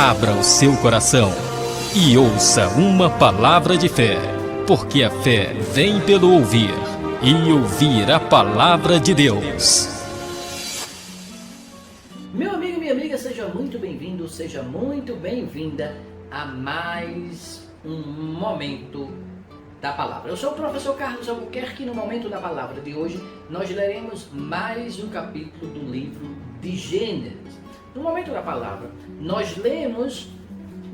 Abra o seu coração e ouça uma palavra de fé, porque a fé vem pelo ouvir, e ouvir a palavra de Deus. Meu amigo, minha amiga, seja muito bem-vindo, seja muito bem-vinda a mais um Momento da Palavra. Eu sou o professor Carlos Albuquerque e no Momento da Palavra de hoje nós leremos mais um capítulo do livro de Gênesis. No Momento da Palavra, nós lemos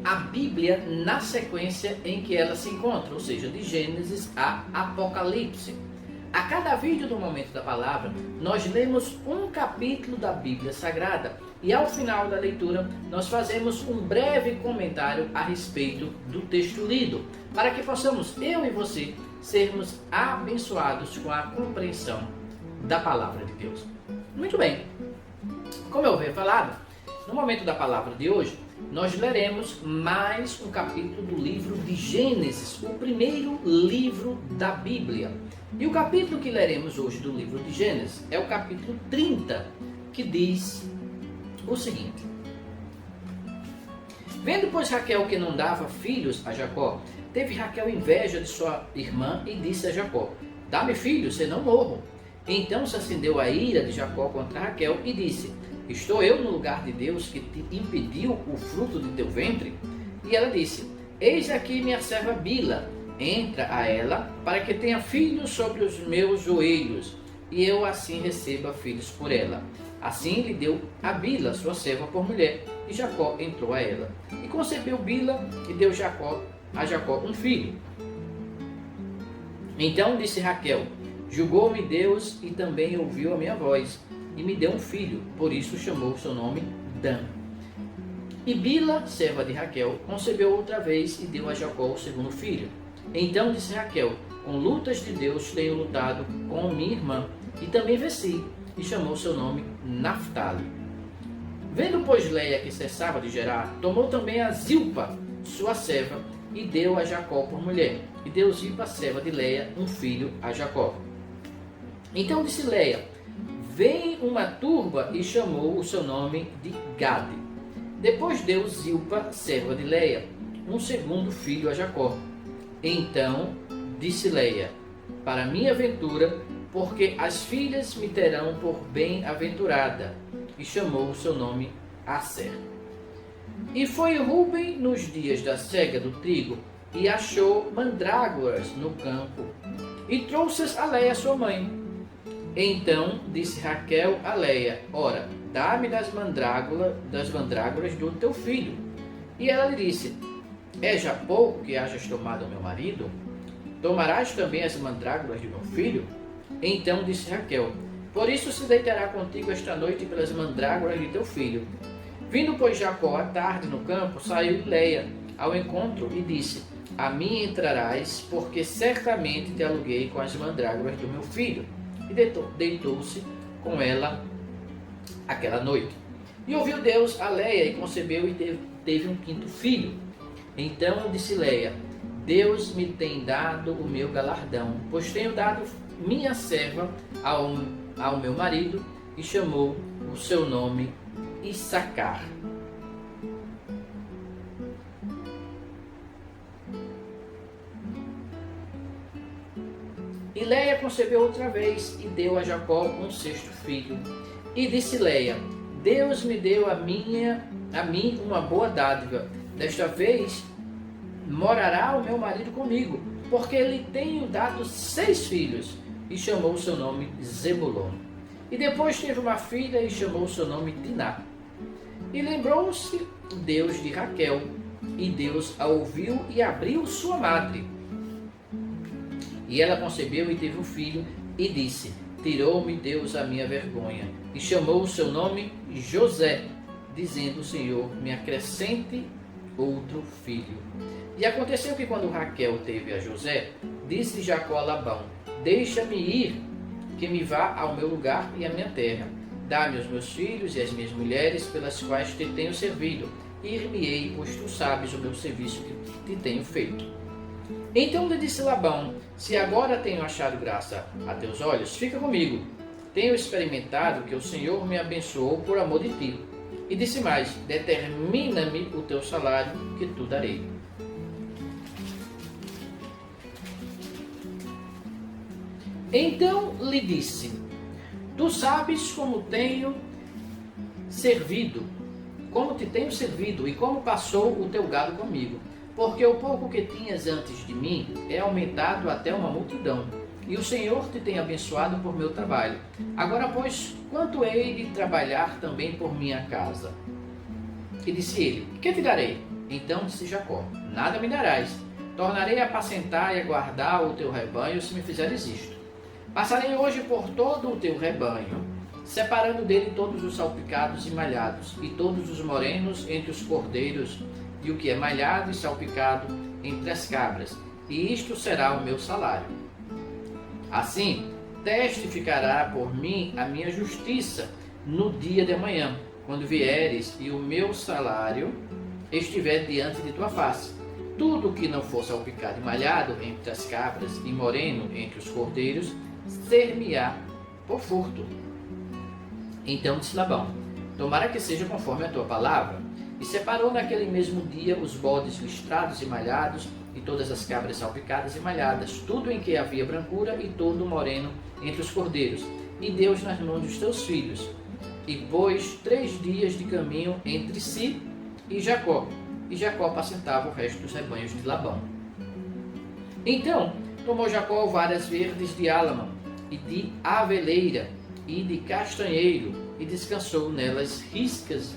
a Bíblia na sequência em que ela se encontra, ou seja, de Gênesis a Apocalipse. A cada vídeo do Momento da Palavra, nós lemos um capítulo da Bíblia Sagrada e ao final da leitura, nós fazemos um breve comentário a respeito do texto lido, para que possamos, eu e você, sermos abençoados com a compreensão da Palavra de Deus. Muito bem, como eu havia falado, no Momento da Palavra de hoje, nós leremos mais um capítulo do livro de Gênesis, o primeiro livro da Bíblia. E o capítulo que leremos hoje do livro de Gênesis é o capítulo 30, que diz o seguinte: Vendo, pois, Raquel que não dava filhos a Jacó, teve Raquel inveja de sua irmã e disse a Jacó: Dá-me filhos, senão morro. Então se acendeu a ira de Jacó contra Raquel e disse: Estou eu no lugar de Deus que te impediu o fruto de teu ventre? E ela disse: Eis aqui minha serva Bila, entra a ela, para que tenha filhos sobre os meus joelhos, e eu assim receba filhos por ela. Assim lhe deu a Bila, sua serva, por mulher, e Jacó entrou a ela. E concebeu Bila, e deu a Jacó um filho. Então disse Raquel: Julgou-me Deus, e também ouviu a minha voz, e me deu um filho, por isso chamou seu nome Dan. E Bila, serva de Raquel, concebeu outra vez e deu a Jacó o segundo filho. Então disse Raquel: Com lutas de Deus tenho lutado com minha irmã, e também venci, e chamou seu nome Naftali. Vendo, pois, Leia que cessava de gerar, tomou também a Zilpa, sua serva, e deu a Jacó por mulher. E deu Zilpa, serva de Leia, um filho a Jacó. Então disse Leia: Vem uma turba, e chamou o seu nome de Gade. Depois deu Zilpa, serva de Leia, um segundo filho a Jacó. Então disse Leia: Para minha ventura, porque as filhas me terão por bem-aventurada. E chamou o seu nome Aser. E foi Ruben nos dias da cega do trigo, e achou mandrágoras no campo, e trouxe-as a Leia, sua mãe. Então disse Raquel a Leia: Ora, dá-me das mandrágoras do teu filho. E ela lhe disse: É já pouco que hajas tomado meu marido? Tomarás também as mandrágoras de meu filho? Então disse Raquel: Por isso se deitará contigo esta noite pelas mandrágoras de teu filho. Vindo, pois, Jacó à tarde no campo, saiu Leia ao encontro e disse: A mim entrarás, porque certamente te aluguei com as mandrágoras do meu filho. E deitou-se com ela aquela noite. E ouviu Deus a Leia, e concebeu e teve um quinto filho. Então disse Leia: Deus me tem dado o meu galardão, pois tenho dado minha serva ao meu marido, e chamou o seu nome Issacar. E Leia concebeu outra vez e deu a Jacó um sexto filho. E disse Leia: Deus me deu a mim uma boa dádiva. Desta vez morará o meu marido comigo, porque lhe tenho dado 6 filhos. E chamou o seu nome Zebulon. E depois teve uma filha e chamou o seu nome Diná. E lembrou-se Deus de Raquel, e Deus a ouviu e abriu sua madre. E ela concebeu e teve um filho, e disse: Tirou-me Deus a minha vergonha. E chamou o seu nome José, dizendo o Senhor: Me acrescente outro filho. E aconteceu que quando Raquel teve a José, disse Jacó a Labão: Deixa-me ir, que me vá ao meu lugar e à minha terra. Dá-me os meus filhos e as minhas mulheres, pelas quais te tenho servido, e ir-me-ei, pois tu sabes o meu serviço que te tenho feito. Então lhe disse Labão: Se agora tenho achado graça a teus olhos, fica comigo. Tenho experimentado que o Senhor me abençoou por amor de ti. E disse mais: determina-me o teu salário, que tu darei. Então lhe disse: tu sabes como te tenho servido e como passou o teu gado comigo, porque o pouco que tinhas antes de mim é aumentado até uma multidão, e o Senhor te tem abençoado por meu trabalho. Agora, pois, quanto hei de trabalhar também por minha casa? E disse ele: que te darei? Então disse Jacó: nada me darás. Tornarei a apacentar e a guardar o teu rebanho, se me fizeres isto. Passarei hoje por todo o teu rebanho, separando dele todos os salpicados e malhados, e todos os morenos entre os cordeiros, e o que é malhado e salpicado entre as cabras, e isto será o meu salário. Assim testificará por mim a minha justiça no dia de amanhã, quando vieres e o meu salário estiver diante de tua face. Tudo que não for salpicado e malhado entre as cabras e moreno entre os cordeiros, ser-me-á por furto. Então disse Labão: tomara que seja conforme a tua palavra. E separou naquele mesmo dia os bodes listrados e malhados, e todas as cabras salpicadas e malhadas, tudo em que havia brancura, e todo moreno entre os cordeiros, e deu-os nas mãos dos teus filhos. E pôs 3 dias de caminho entre si e Jacó apacentava o resto dos rebanhos de Labão. Então tomou Jacó varas verdes de álamo, e de aveleira, e de castanheiro, e descascou nelas riscas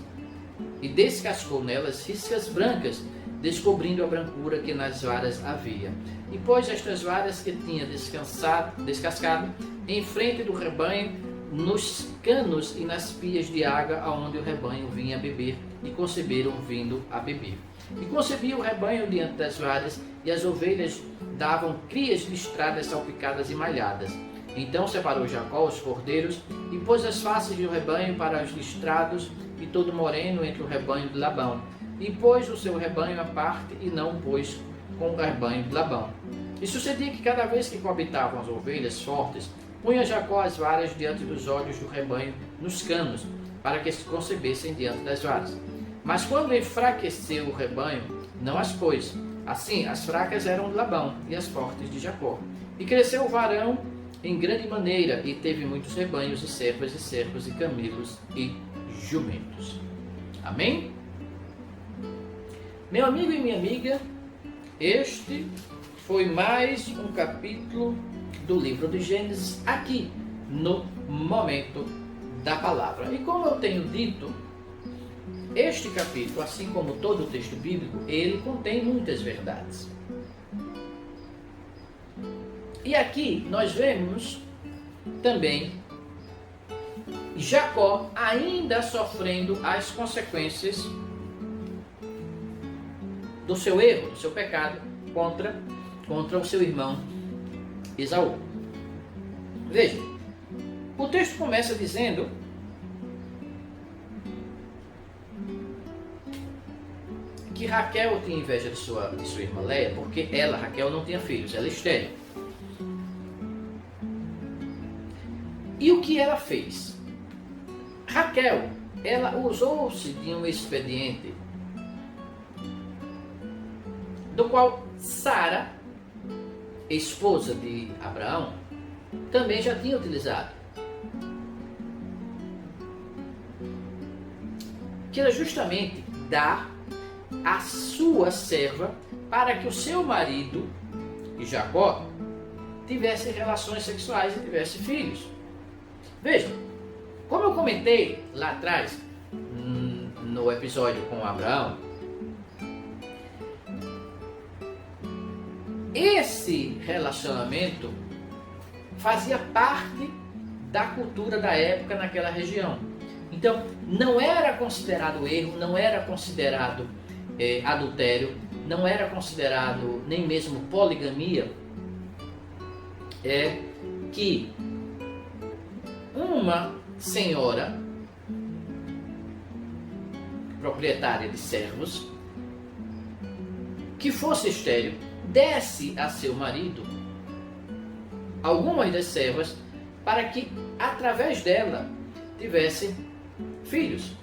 brancas, descobrindo a brancura que nas varas havia. E pôs estas varas que tinha descascado em frente do rebanho, nos canos e nas pias de água aonde o rebanho vinha beber, e conceberam vindo a beber. E concebia o rebanho diante das varas, e as ovelhas davam crias listradas, salpicadas e malhadas. Então separou Jacó os cordeiros, e pôs as faces do rebanho para os listrados, e todo moreno entre o rebanho de Labão. E pôs o seu rebanho à parte, e não pôs com o rebanho de Labão. E sucedia que cada vez que coabitavam as ovelhas fortes, punha Jacó as varas diante dos olhos do rebanho nos canos, para que se concebessem diante das varas. Mas quando enfraqueceu o rebanho, não as pôs. Assim, as fracas eram de Labão, e as fortes de Jacó. E cresceu o varão em grande maneira, e teve muitos rebanhos, e servos, e camelos, e jumentos. Amém? Meu amigo e minha amiga, este foi mais um capítulo do livro de Gênesis, aqui no Momento da Palavra. E como eu tenho dito, este capítulo, assim como todo o texto bíblico, ele contém muitas verdades. E aqui nós vemos também Jacó ainda sofrendo as consequências do seu erro, do seu pecado contra o seu irmão Esaú. Veja, o texto começa dizendo que Raquel tinha inveja de sua irmã Léia, porque ela, Raquel, não tinha filhos, ela é estéril. E o que ela fez? Raquel, ela usou-se de um expediente do qual Sara, esposa de Abraão, também já tinha utilizado. Que era justamente dar a sua serva para que o seu marido, Jacó, tivesse relações sexuais e tivesse filhos. Veja, como eu comentei lá atrás, no episódio com Abraão, esse relacionamento fazia parte da cultura da época naquela região. Então, não era considerado erro, não era considerado adultério, não era considerado nem mesmo poligamia, que uma senhora proprietária de servos que fosse estéril desse a seu marido algumas das servas para que através dela tivessem filhos.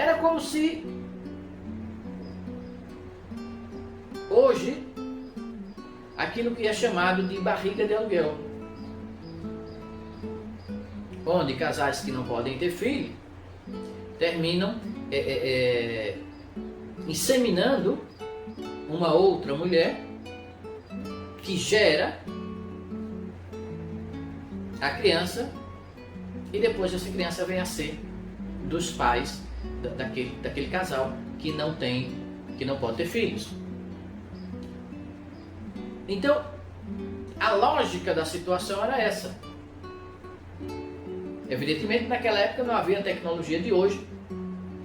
Era como se hoje aquilo que é chamado de barriga de aluguel, onde casais que não podem ter filho terminam inseminando uma outra mulher que gera a criança e depois essa criança vem a ser dos pais daquele casal que não pode ter filhos. Então, a lógica da situação era essa. Evidentemente, naquela época não havia a tecnologia de hoje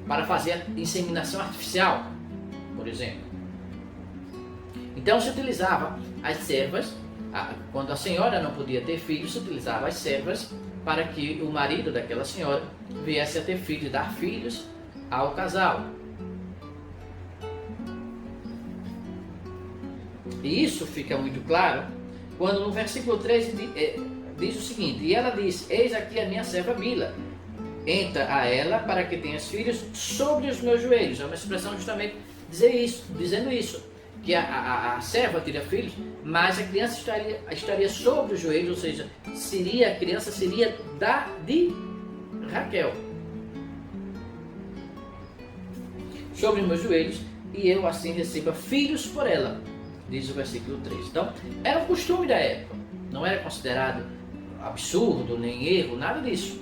para fazer a inseminação artificial, por exemplo. Então se utilizava as servas, quando a senhora não podia ter filhos, se utilizava as servas para que o marido daquela senhora viesse a ter filhos, dar filhos ao casal. E isso fica muito claro quando no versículo 13 diz o seguinte: e ela disse, eis aqui a minha serva Bila, entra a ela para que tenhas filhos sobre os meus joelhos. É uma expressão justamente dizendo isso, que a serva teria filhos, mas a criança estaria sobre os joelhos, ou seja, a criança seria de Raquel. Sobre os meus joelhos, e eu assim receba filhos por ela, diz o versículo 3. Então, era um costume da época, não era considerado absurdo, nem erro, nada disso.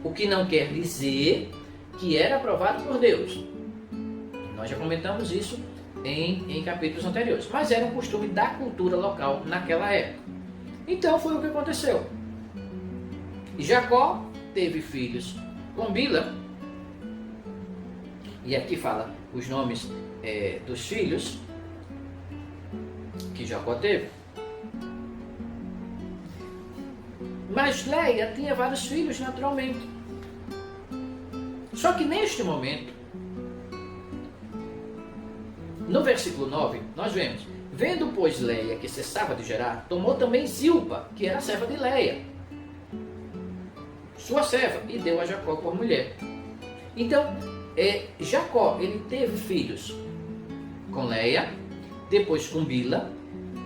O que não quer dizer que era aprovado por Deus. Nós já comentamos isso em capítulos anteriores, mas era um costume da cultura local naquela época. Então foi o que aconteceu. Jacó teve filhos com Bila, e aqui fala os nomes dos filhos que Jacó teve. Mas Leia tinha vários filhos naturalmente. Só que neste momento, no versículo 9, nós vemos: vendo, pois, Leia que cessava de gerar, tomou também Zilpa, que era a serva de Leia, sua serva, e deu a Jacó por mulher. Então, Jacó, ele teve filhos com Leia, depois com Bila,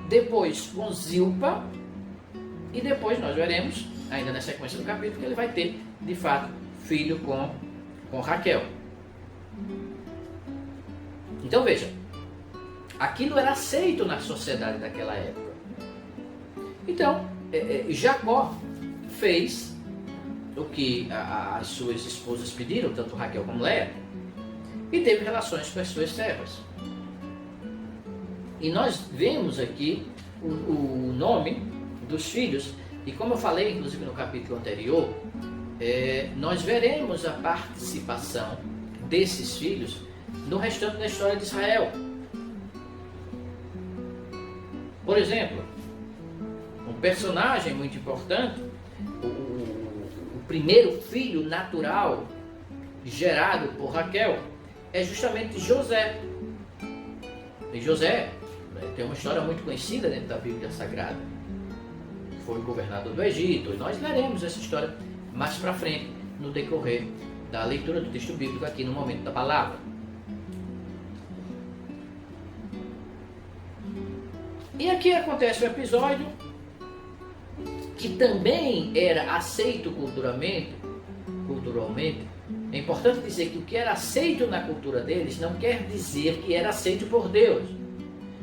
depois com Zilpa, e depois nós veremos, ainda na sequência do capítulo, que ele vai ter, de fato, filho com Raquel. Então veja, aquilo era aceito na sociedade daquela época. Então, Jacó fez o que as suas esposas pediram, tanto Raquel como Leia, e teve relações com as suas servas. E nós vemos aqui o nome dos filhos, e como eu falei inclusive no capítulo anterior, nós veremos a participação desses filhos no restante da história de Israel. Por exemplo, um personagem muito importante, o primeiro filho natural gerado por Raquel, é justamente José. E José tem uma história muito conhecida dentro da Bíblia Sagrada. Foi governador do Egito, e nós leremos essa história mais para frente no decorrer da leitura do texto bíblico aqui no momento da palavra. E aqui acontece um episódio que também era aceito culturalmente. É importante dizer que o que era aceito na cultura deles não quer dizer que era aceito por Deus.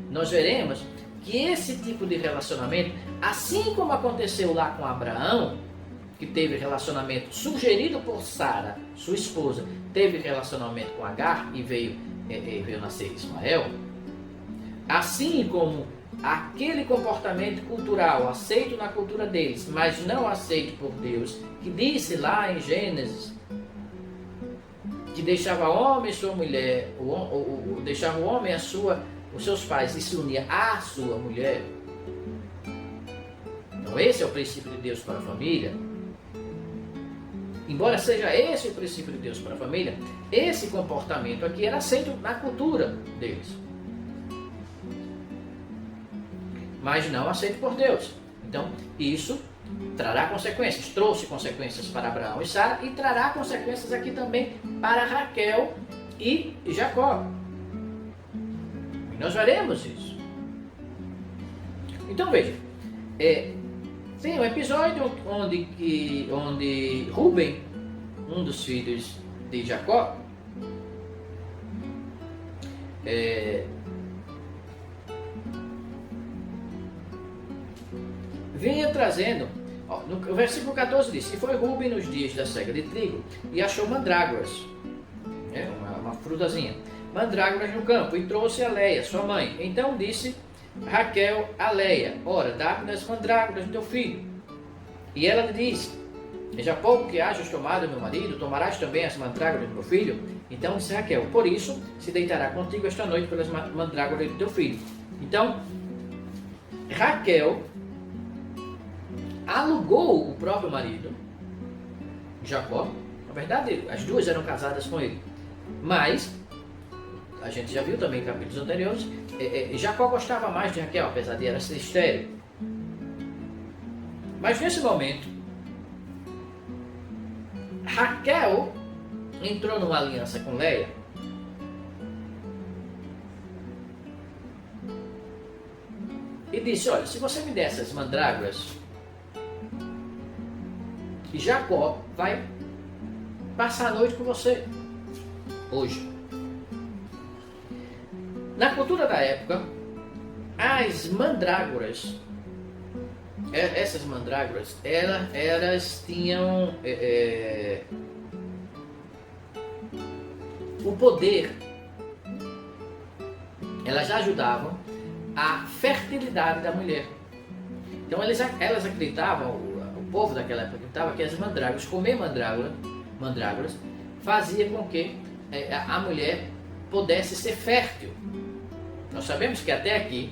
Nós veremos que esse tipo de relacionamento, assim como aconteceu lá com Abraão, que teve relacionamento sugerido por Sara, sua esposa, teve relacionamento com Agar e veio nascer Ismael, assim como aquele comportamento cultural aceito na cultura deles, mas não aceito por Deus, que disse lá em Gênesis que deixava o homem e sua mulher, deixava o homem os seus pais e se unia à sua mulher. Então esse é o princípio de Deus para a família. Embora seja esse o princípio de Deus para a família, esse comportamento aqui era aceito na cultura deles, mas não aceito por Deus. Então isso trará consequências, trouxe consequências para Abraão e Sara, e trará consequências aqui também para Raquel e Jacó. Nós veremos isso. Então veja, tem um episódio onde Rúben, um dos filhos de Jacó, vinha trazendo, no versículo 14 diz: e foi Rúben nos dias da cega de trigo e achou mandrágoras, uma frutazinha, mandrágoras no campo, e trouxe a Leia, sua mãe. Então disse Raquel a Leia: ora, dá-me as mandrágoras do teu filho. E ela lhe disse: já pouco que hajas tomado meu marido, tomarás também as mandrágoras do meu filho? Então disse Raquel: por isso se deitará contigo esta noite pelas mandrágoras do teu filho. Então Raquel alugou o próprio marido, Jacó. Na verdade, as duas eram casadas com ele, mas a gente já viu também em capítulos anteriores, Jacó gostava mais de Raquel, apesar de ela ser estéril. Mas nesse momento, Raquel entrou numa aliança com Leia e disse: olha, se você me der essas mandrágoras, Jacó vai passar a noite com você hoje. Na cultura da época, as mandrágoras, essas mandrágoras, elas tinham o poder, elas ajudavam a fertilidade da mulher. Então elas acreditavam, o povo daquela época acreditava que as mandrágoras, comer mandrágoras, fazia com que a mulher pudesse ser fértil. Nós sabemos que até aqui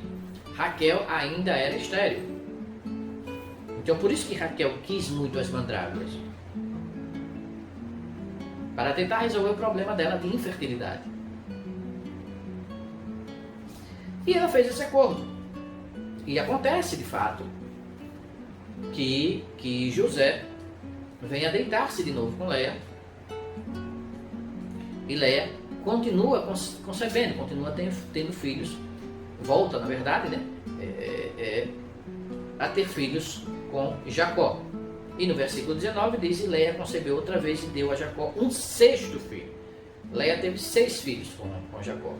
Raquel ainda era estéril. Então por isso que Raquel quis muito as mandrágoras, para tentar resolver o problema dela de infertilidade. E ela fez esse acordo. E acontece de fato que José vem a deitar-se de novo com Leia, e Leia continua concebendo, continua tendo filhos, volta, na verdade, a ter filhos com Jacó. E no versículo 19 diz: e Leia concebeu outra vez e deu a Jacó um sexto filho. Leia teve 6 filhos com Jacó.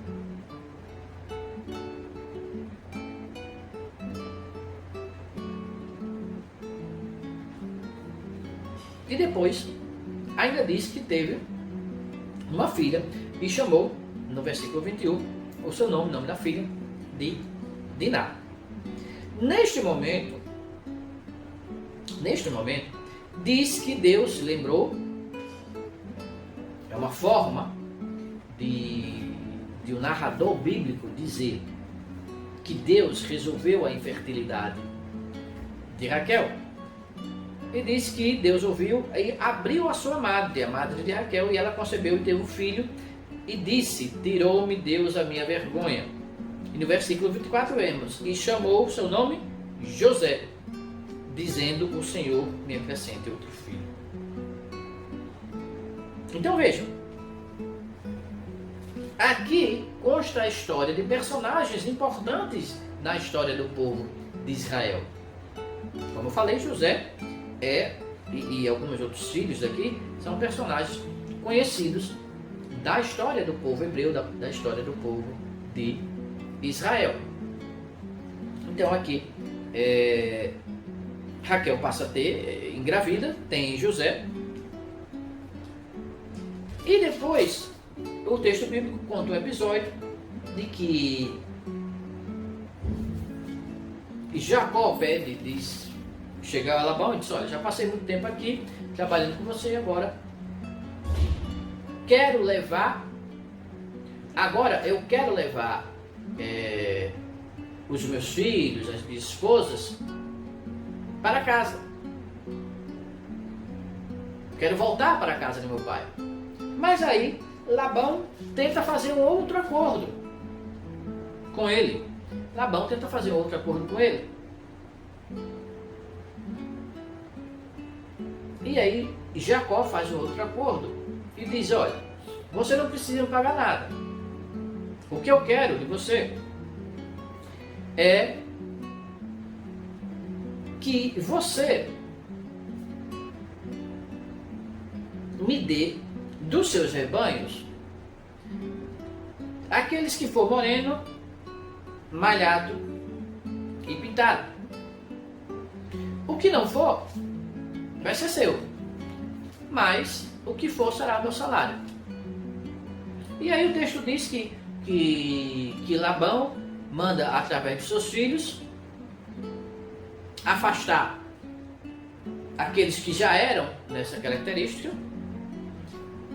E depois ainda diz que teve uma filha e chamou, no versículo 21, o seu nome, o nome da filha, de Diná. Neste momento, diz que Deus lembrou, é uma forma de um narrador bíblico dizer que Deus resolveu a infertilidade de Raquel. E diz que Deus ouviu e abriu a sua madre, a madre de Raquel, e ela concebeu e teve um filho, e disse: tirou-me Deus a minha vergonha. E no versículo 24 vemos: e chamou o seu nome José, dizendo: o Senhor me acrescente outro filho. Então vejam, aqui consta a história de personagens importantes na história do povo de Israel. Como eu falei, José e alguns outros filhos aqui são personagens conhecidos da história do povo hebreu, da história do povo de Israel. Então aqui Raquel passa a ter, engravida, tem José, e depois o texto bíblico conta um episódio de que Jacó diz, chega a Labão e diz: olha, já passei muito tempo aqui trabalhando com você, agora eu quero levar os meus filhos, as minhas esposas para casa. Quero voltar para a casa de meu pai. Mas aí Labão tenta fazer um outro acordo com ele. E aí Jacó faz um outro acordo e diz: olha, você não precisa me pagar nada. O que eu quero de você é que você me dê dos seus rebanhos aqueles que for moreno, malhado e pintado. O que não for, vai ser seu, mas o que for será meu salário. E aí o texto diz que Labão manda, através de seus filhos, afastar aqueles que já eram nessa característica,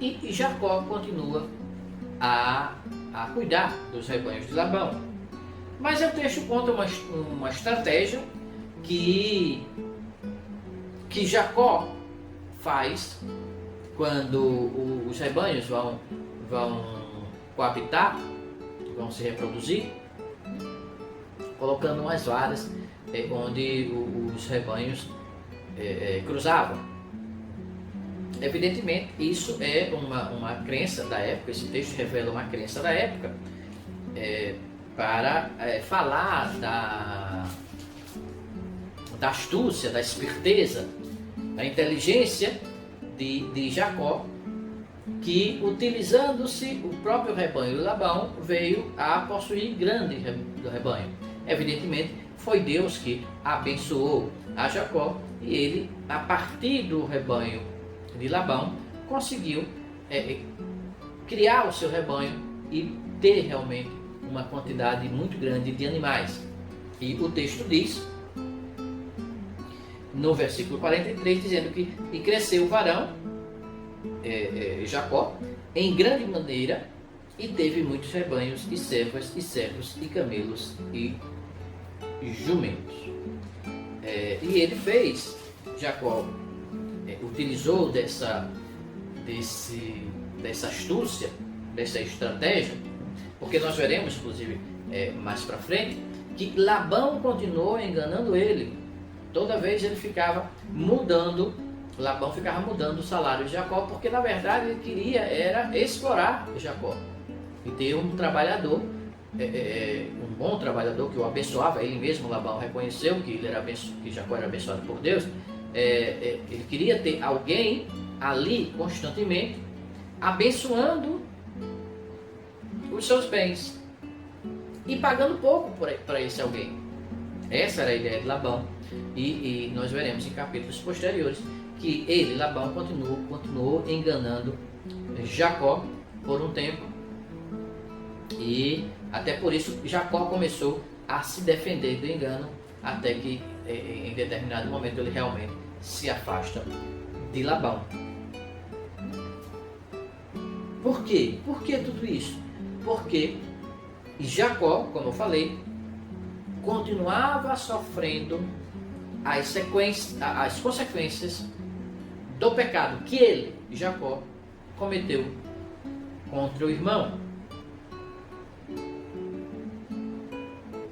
e Jacó continua a cuidar dos rebanhos de Labão. Mas o texto conta uma estratégia que Jacó faz quando os rebanhos vão coabitar, vão se reproduzir, colocando umas varas onde os rebanhos cruzavam. Evidentemente, isso é uma crença da época, esse texto revela uma crença da época, para falar da astúcia, da esperteza, da inteligência de Jacó, que, utilizando-se o próprio rebanho de Labão, veio a possuir grande rebanho. Evidentemente, foi Deus que abençoou a Jacó, e ele, a partir do rebanho de Labão, conseguiu criar o seu rebanho e ter realmente uma quantidade muito grande de animais. E o texto diz, no versículo 43, dizendo que e cresceu o varão, Jacó, em grande maneira, e teve muitos rebanhos, e servas, e servos, e camelos, e jumentos. E ele fez, Jacó utilizou dessa astúcia, dessa estratégia, porque nós veremos, inclusive, mais para frente, que Labão continuou enganando ele. Toda vez ele ficava mudando, Labão ficava mudando o salário de Jacó, porque na verdade ele queria era explorar Jacó e ter um trabalhador, um bom trabalhador que o abençoava. Ele mesmo, Labão, reconheceu que Jacó era abençoado por Deus. Ele queria ter alguém ali constantemente abençoando os seus bens e pagando pouco para esse alguém. Essa era a ideia de Labão, e nós veremos em capítulos posteriores que ele, Labão, continuou enganando Jacó por um tempo, e até por isso Jacó começou a se defender do engano, até que em determinado momento ele realmente se afasta de Labão. Por quê? Por que tudo isso? Porque Jacó, como eu falei, continuava sofrendo as consequências do pecado que ele, Jacó, cometeu contra o irmão.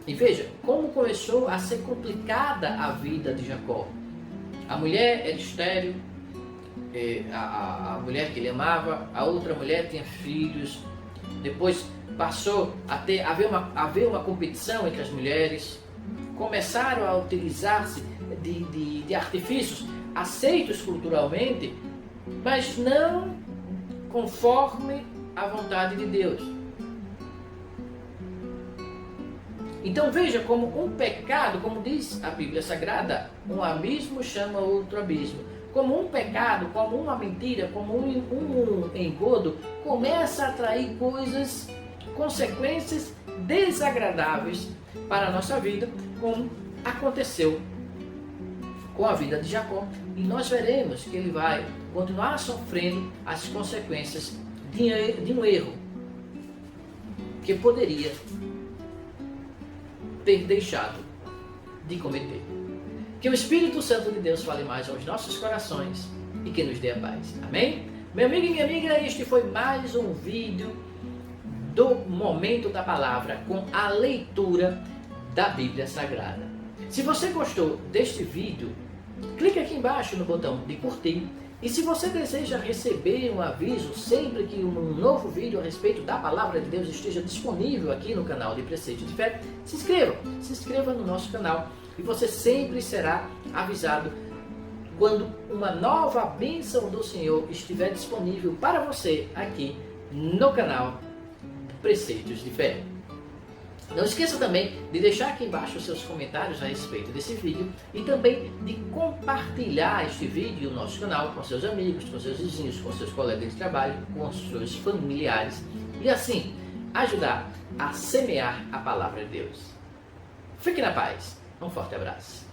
E veja como começou a ser complicada a vida de Jacó. A mulher era estéril, a mulher que ele amava, a outra mulher tinha filhos. Depois passou a haver uma competição entre as mulheres. Começaram a utilizar-se de artifícios aceitos culturalmente, mas não conforme a vontade de Deus. Então veja como um pecado, como diz a Bíblia Sagrada, um abismo chama outro abismo. Como um pecado, como uma mentira, como um engodo, começa a atrair consequências desagradáveis para a nossa vida, como aconteceu com a vida de Jacó. E nós veremos que ele vai continuar sofrendo as consequências de um erro que poderia ter deixado de cometer. Que o Espírito Santo de Deus fale mais aos nossos corações e que nos dê a paz. Amém? Meu amigo e minha amiga, este foi mais um vídeo do Momento da Palavra com a leitura da Bíblia Sagrada. Se você gostou deste vídeo, clique aqui embaixo no botão de curtir, E se você deseja receber um aviso sempre que um novo vídeo a respeito da Palavra de Deus esteja disponível aqui no canal de Preceitos de Fé, se inscreva no nosso canal e você sempre será avisado quando uma nova bênção do Senhor estiver disponível para você aqui no canal Preceitos de Fé. Não esqueça também de deixar aqui embaixo os seus comentários a respeito desse vídeo e também de compartilhar este vídeo e o nosso canal com seus amigos, com seus vizinhos, com seus colegas de trabalho, com os seus familiares e assim ajudar a semear a palavra de Deus. Fique na paz. Um forte abraço.